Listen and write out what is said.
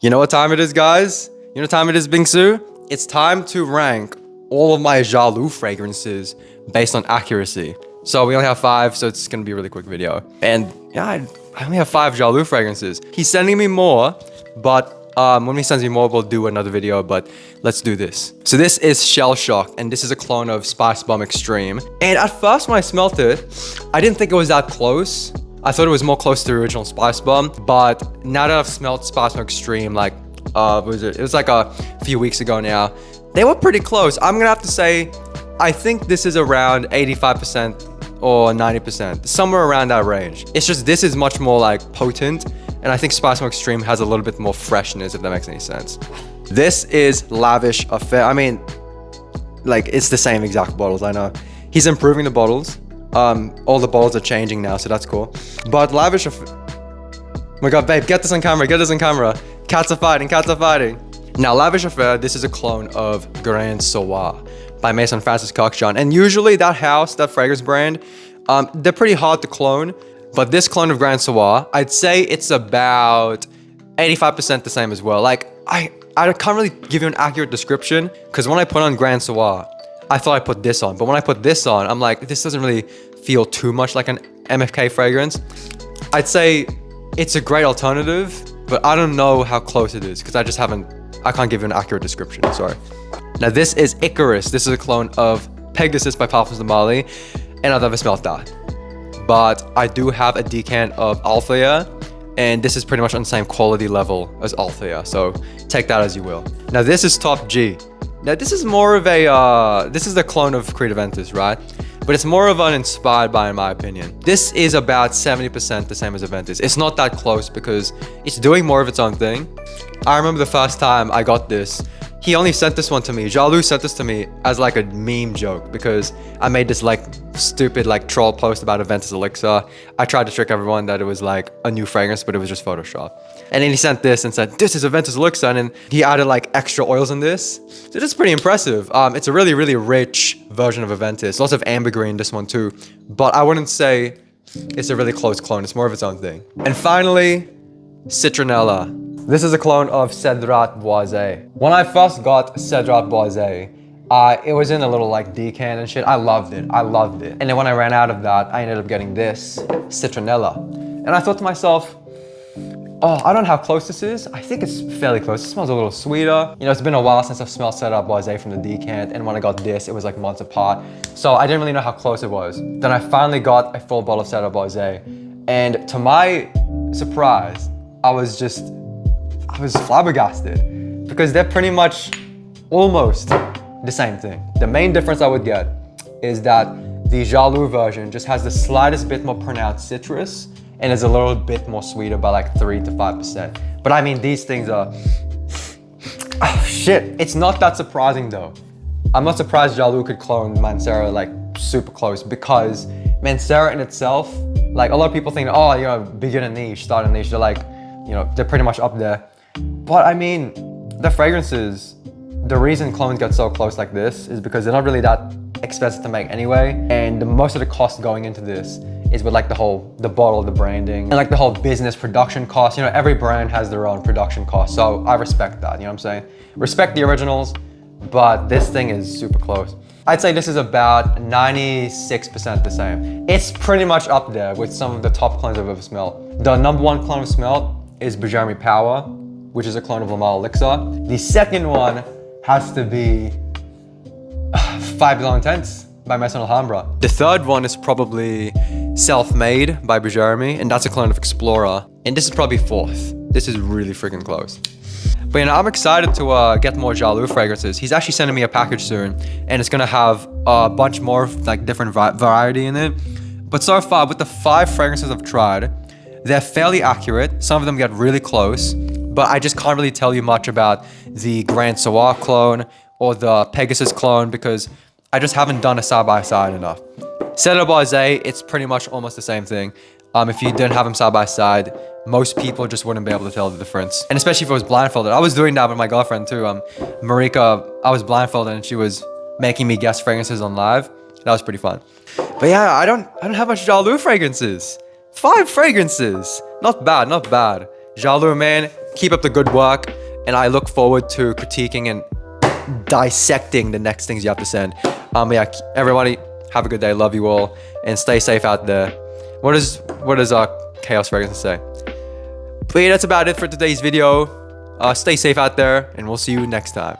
You know what time it is, guys? You know what time it is, Bingsu? It's time to rank all of my Jaloo fragrances based on accuracy. So we only have 5, so it's gonna be a really quick video. And yeah, I only have 5 Jaloo fragrances. He's sending me more, but when he sends me more, we'll do another video, but let's do this. So this is Shell Shock, and this is a clone of Spice Bomb Extreme. And at first when I smelt it, I didn't think it was that close. I thought it was more close to the original Spice Bomb, but now that I've smelled Spice Bomb Extreme, like, what was it? It was like a few weeks ago now. They were pretty close. I'm gonna have to say, I think this is around 85% or 90%, somewhere around that range. It's just this is much more like potent, and I think Spice Bomb Extreme has a little bit more freshness, if that makes any sense. This is Lavish Affair. I mean, like, it's the same exact bottles, I know. He's improving the bottles. All the bottles are changing now, so that's cool. But Lavish Affair... Oh my god, babe, get this on camera, get this on camera. Cats are fighting, cats are fighting. Now, Lavish Affair, this is a clone of Grand Soir by Maison Francis Kurkdjian. And usually that house, that fragrance brand, they're pretty hard to clone. But this clone of Grand Soir, I'd say it's about 85% the same as well. Like, I can't really give you an accurate description, because when I put on Grand Soir, I thought I put this on. But when I put this on, I'm like, this doesn't really feel too much like an MFK fragrance. I'd say it's a great alternative, but I don't know how close it is, because I can't give you an accurate description, sorry. Now this is Icarus. This is a clone of Pegasus by Parfums de Marly, and I've never smelled that. But I do have a decant of Althea, and this is pretty much on the same quality level as Althea, so take that as you will. Now this is Top G. Now this is more of a, this is the clone of Creed Aventus, right? But it's more of an inspired by, in my opinion. This is about 70% the same as Aventus. It's not that close because it's doing more of its own thing. I remember the first time I got this, he only sent this one to me. Jaloo sent this to me as like a meme joke because I made this like stupid like troll post about Aventus Elixir. I tried to trick everyone that it was like a new fragrance, but it was just Photoshop. And then he sent this and said, this is Aventus Elixir, and then he added like extra oils in this. So this is pretty impressive. It's a really, really rich version of Aventus. Lots of ambergris in this one too, but I wouldn't say it's a really close clone. It's more of its own thing. And finally, Citronella. This is a clone of Cedrat Boisé. When I first got Cedrat Boisé, it was in a little like decant and shit. I loved it. I loved it. And then when I ran out of that, I ended up getting this Citronella. And I thought to myself, oh, I don't know how close this is. I think it's fairly close. It smells a little sweeter. You know, it's been a while since I've smelled Cedrat Boisé from the decant, and when I got this, it was like months apart. So I didn't really know how close it was. Then I finally got a full bottle of Cedrat Boisé, and to my surprise, I was flabbergasted because they're pretty much almost the same thing. The main difference I would get is that the Jaloo version just has the slightest bit more pronounced citrus and is a little bit more sweeter by like 3 to 5%. But I mean, these things are, oh shit, it's not that surprising though. I'm not surprised Jaloo could clone Mancera like super close, because Mancera in itself, like a lot of people think, oh, you know, begin a niche, start a niche. They're like, you know, they're pretty much up there. But I mean, the fragrances, the reason clones get so close like this is because they're not really that expensive to make anyway. And most of the cost going into this is with like the bottle, the branding, and like the whole business production cost. You know, every brand has their own production cost. So I respect that, you know what I'm saying? Respect the originals, but this thing is super close. I'd say this is about 96% the same. It's pretty much up there with some of the top clones I've ever smelled. The number 1 clone I've smelled is Bergermi Power, which is a clone of La Male Elixir. The second one has to be Five Below Intense by Maison Alhambra. The third one is probably Self-Made by Bergermi, and that's a clone of Explorer. And this is probably 4th. This is really freaking close. But you know, I'm excited to get more Jaloo fragrances. He's actually sending me a package soon, and it's gonna have a bunch more like different variety in it. But so far, with the 5 fragrances I've tried, they're fairly accurate. Some of them get really close, but I just can't really tell you much about the Grand Soir clone or the Pegasus clone because I just haven't done a side-by-side enough. Cedrat Boisé, it's pretty much almost the same thing. If you didn't have them side-by-side, most people just wouldn't be able to tell the difference. And especially if it was blindfolded. I was doing that with my girlfriend too. Marika, I was blindfolded and she was making me guess fragrances on live. That was pretty fun. But yeah, I don't have much Jaloo fragrances. 5 fragrances. Not bad, not bad. Jaloo, man, keep up the good work, and I look forward to critiquing and dissecting the next things you have to send. Yeah, everybody, have a good day. Love you all, and stay safe out there. What does Chaos Fragrance say? But yeah, that's about it for today's video. Stay safe out there, and we'll see you next time.